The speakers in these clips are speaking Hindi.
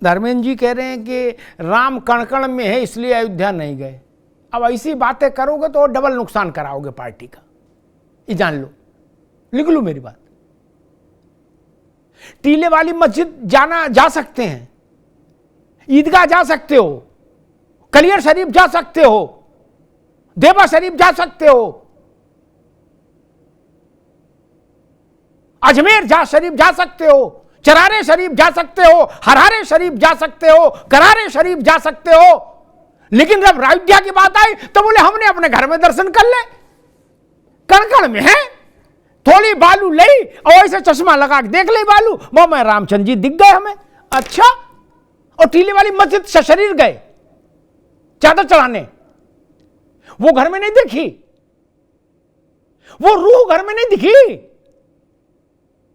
धर्मेंद्र जी कह रहे हैं कि राम कण कण में है इसलिए अयोध्या नहीं गए। अब ऐसी बातें करोगे तो डबल नुकसान कराओगे पार्टी का, ये जान लो, लिख लो मेरी बात। टीले वाली मस्जिद जा सकते हैं, ईदगाह जा सकते हो, कलियर शरीफ जा सकते हो, देवा शरीफ जा सकते हो, अजमेर शरीफ जा सकते हो, चरारे शरीफ जा सकते हो, हरारे शरीफ जा सकते हो, करारे शरीफ जा सकते हो। लेकिन जब अयोध्या की बात आई तो बोले हमने अपने घर में दर्शन कर ले, कण में है, थोड़ी बालू ले और ऐसे चश्मा लगा के देख ले बालू, वो मैं रामचंद्र जी दिख गए हमें। अच्छा, और टीले वाली मस्जिद सशरीर गए चादर चढ़ाने, वो घर में नहीं दिखी, वो रूह घर में नहीं दिखी।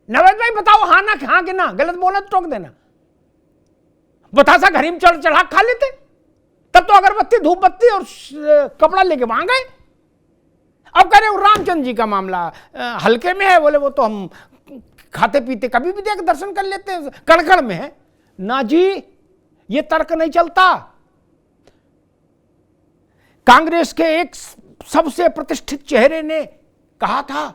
नवेद भाई बताओ, हाँ ना, हाँ कि ना, गलत बोला तो टोक देना। बतासा घर में चढ़ा खा लेते, तब तो अगरबत्ती धूप बत्ती और कपड़ा लेके वहां गए। अब कह रहे रामचंद्र जी का मामला हल्के में है, बोले वो तो हम खाते पीते कभी भी देख दर्शन कर लेते हैं, कड़कड़ में है ना जी, ये तर्क नहीं चलता। कांग्रेस के एक सबसे प्रतिष्ठित चेहरे ने कहा था,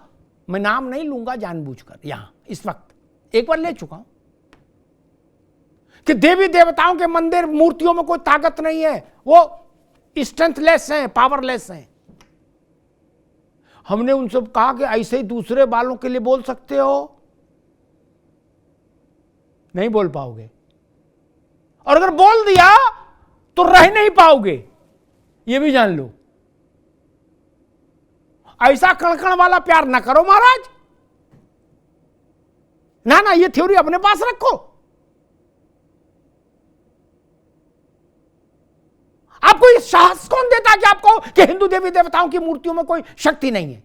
मैं नाम नहीं लूंगा जानबूझकर यहां इस वक्त, एक बार ले चुका हूं, कि देवी देवताओं के मंदिर मूर्तियों में कोई ताकत नहीं है, वो स्ट्रेंथलेस हैं, पावरलेस हैं। हमने उनसे कहा कि ऐसे ही दूसरे बालों के लिए बोल सकते हो, नहीं बोल पाओगे, और अगर बोल दिया तो रह नहीं पाओगे, ये भी जान लो। ऐसा कणकण वाला प्यार ना करो महाराज, ना ना, ये थ्योरी अपने पास रखो। आपको ये साहस कौन देता कि आपको कि हिंदू देवी देवताओं की मूर्तियों में कोई शक्ति नहीं है?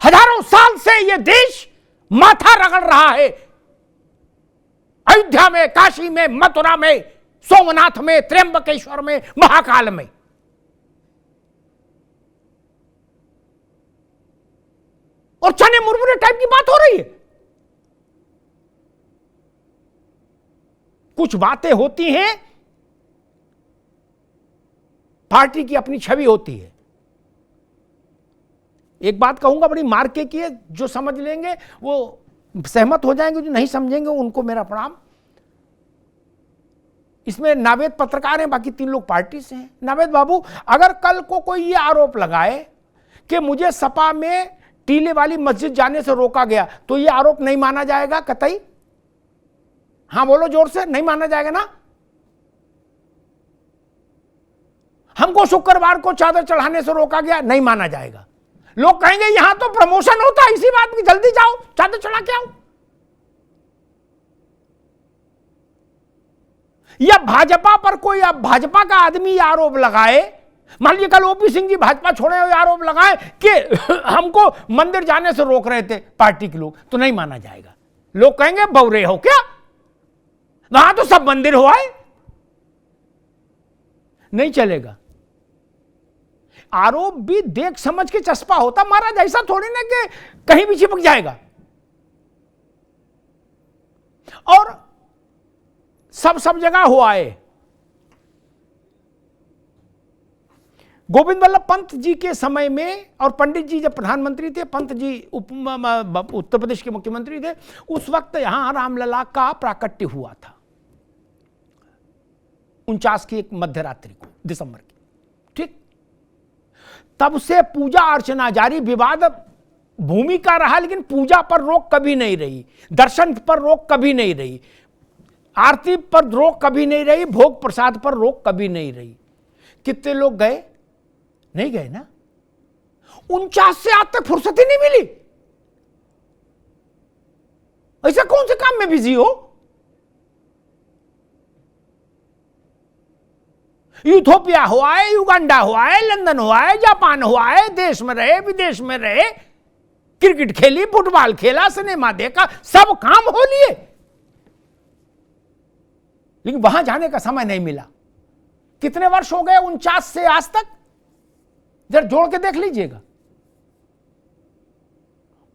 हजारों साल से यह देश माथा रगड़ रहा है, अयोध्या में, काशी में, मथुरा में, सोमनाथ में, त्र्यंबकेश्वर में, महाकाल में। और चने मुरमुरे टाइप की बात हो रही है। कुछ बातें होती हैं, पार्टी की अपनी छवि होती है। एक बात कहूंगा बड़ी मार्के की है, जो समझ लेंगे वो सहमत हो जाएंगे, जो नहीं समझेंगे उनको मेरा प्रणाम। इसमें नावेद पत्रकार हैं, बाकी 3 लोग पार्टी से हैं। नावेद बाबू, अगर कल को कोई ये आरोप लगाए कि मुझे सपा में टीले वाली मस्जिद जाने से रोका गया, तो ये आरोप नहीं माना जाएगा कतई? हां बोलो जोर से, नहीं माना जाएगा ना? हमको शुक्रवार को चादर चढ़ाने से रोका गया, नहीं माना जाएगा। लोग कहेंगे यहां तो प्रमोशन होता है इसी बात की, जल्दी जाओ चादर चढ़ा के आओ। या भाजपा पर कोई, अब भाजपा का आदमी आरोप लगाए, मान लीजिए कल ओपी सिंह जी भाजपा छोड़े हुए आरोप लगाए कि हमको मंदिर जाने से रोक रहे थे पार्टी के लोग, तो नहीं माना जाएगा। लोग कहेंगे बौरे हो क्या, वहां तो सब मंदिर हुआ है, नहीं चलेगा। आरोप भी देख समझ के चस्पा होता महाराज, ऐसा थोड़ी ना कि कहीं भी चिपक जाएगा। और सब जगह हुआ है। गोविंद वल्लभ पंत जी के समय में, और पंडित जी जब प्रधानमंत्री थे, पंत जी उत्तर प्रदेश के मुख्यमंत्री थे, उस वक्त यहां रामलला का प्राकट्य हुआ था 49 की एक मध्यरात्रि को, दिसंबर की, ठीक। तब से पूजा अर्चना जारी, विवाद भूमि का रहा, लेकिन पूजा पर रोक कभी नहीं रही, दर्शन पर रोक कभी नहीं रही, आरती पर रोक कभी नहीं रही, भोग प्रसाद पर रोक कभी नहीं रही। कितने लोग गए? नहीं गए ना। 49 से आज तक फुर्सत ही नहीं मिली। ऐसा कौन से काम में बिजी हो? यूथोपिया हुआ है, युगांडा हुआ है, लंदन हुआ है, जापान हुआ है, देश में रहे, विदेश में रहे, क्रिकेट खेली, फुटबॉल खेला, सिनेमा देखा, सब काम हो लिए, लेकिन वहां जाने का समय नहीं मिला। कितने वर्ष हो गए 49 से आज तक? जरा जोड़ के देख लीजिएगा,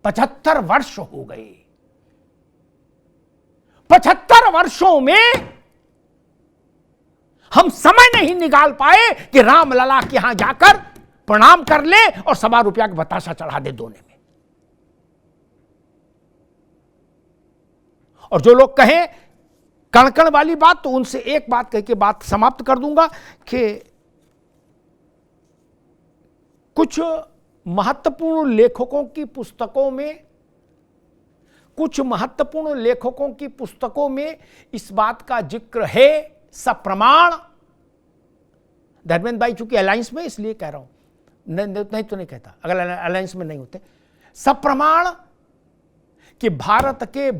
75 वर्ष हो गए। 75 70 वर्षों में हम समय नहीं निकाल पाए कि रामलला के यहां जाकर प्रणाम कर ले और 1.25 रुपया का बताशा चढ़ा दे दोने में। और जो लोग कहें कण-कण वाली बात, तो उनसे एक बात कह के बात समाप्त कर दूंगा कि कुछ महत्वपूर्ण लेखकों की पुस्तकों में इस बात का जिक्र है सप्रमाण। धर्मेंद्र भाई चूंकि अलायंस में इसलिए कह रहा हूं, नहीं तो नहीं कहता, अगर अलायंस में नहीं होते, सप्रमाण कि भारत के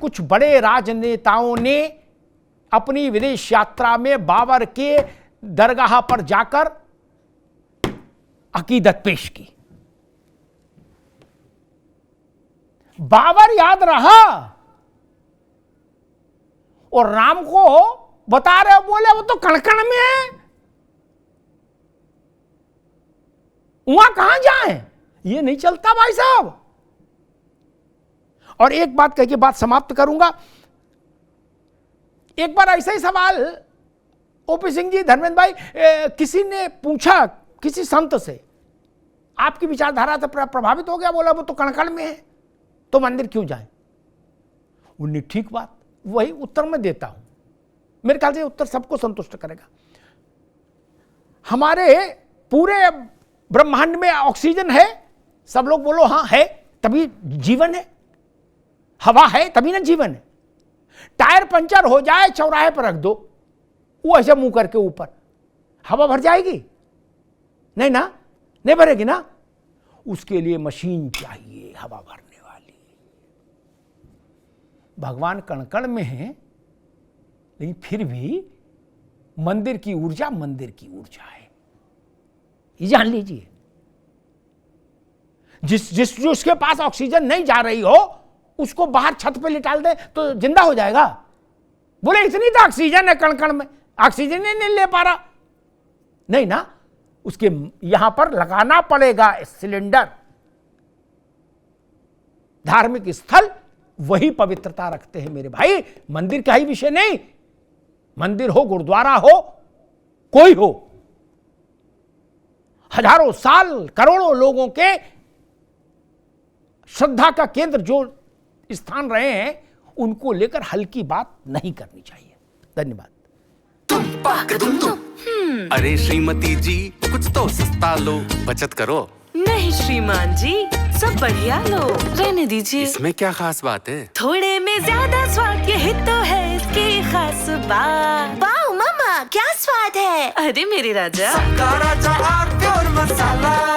कुछ बड़े राजनेताओं ने अपनी विदेश यात्रा में बाबर के दरगाह पर जाकर अकीदत पेश की। बाबर याद रहा और राम को बता रहे, बोले वो तो कण-कण में है, वहां कहां जाए, ये नहीं चलता भाई साहब। और एक बात कह के बात समाप्त करूंगा। एक बार ऐसा ही सवाल ओपी सिंह जी, धर्मेंद्र भाई, किसी ने पूछा किसी संत से, आपकी विचारधारा से प्रभावित हो गया, बोला वो तो कण-कण में है, तो मंदिर क्यों जाए। उन्हें ठीक बात, वही उत्तर मैं देता हूं, मेरे ख्याल से उत्तर सबको संतुष्ट करेगा। हमारे पूरे ब्रह्मांड में ऑक्सीजन है, सब लोग बोलो हां है, तभी जीवन है। हवा है तभी ना जीवन है। टायर पंचर हो जाए, चौराहे पर रख दो, वो ऐसे मुंह करके ऊपर, हवा भर जाएगी? नहीं ना, नहीं भरेगी ना। उसके लिए मशीन चाहिए हवा भरने वाली। भगवान कण-कण में है, लेकिन फिर भी मंदिर की ऊर्जा है, ये जान लीजिए। जिसके पास ऑक्सीजन नहीं जा रही हो, उसको बाहर छत पे लिटाल दे तो जिंदा हो जाएगा। बोले इतनी तो ऑक्सीजन है कण-कण में, ऑक्सीजन ही नहीं ले पा रहा, नहीं ना, उसके यहां पर लगाना पड़ेगा सिलेंडर। धार्मिक स्थल वही पवित्रता रखते हैं मेरे भाई, मंदिर का ही विषय नहीं। मंदिर हो, गुरुद्वारा हो, कोई हो, हजारों साल करोड़ों लोगों के श्रद्धा का केंद्र जो स्थान रहे हैं, उनको लेकर हल्की बात नहीं करनी चाहिए। धन्यवाद। अरे श्रीमती जी, कुछ तो सस्ता लो, बचत करो। नहीं श्रीमान जी, सब बढ़िया लो, रहने दीजिए। इसमें क्या खास बात है? थोड़े में ज्यादा स्वाद, यही तो है इसकी खास बात। वाओ मामा, क्या स्वाद है। अरे मेरे राजा, राजा और प्योर मसाला।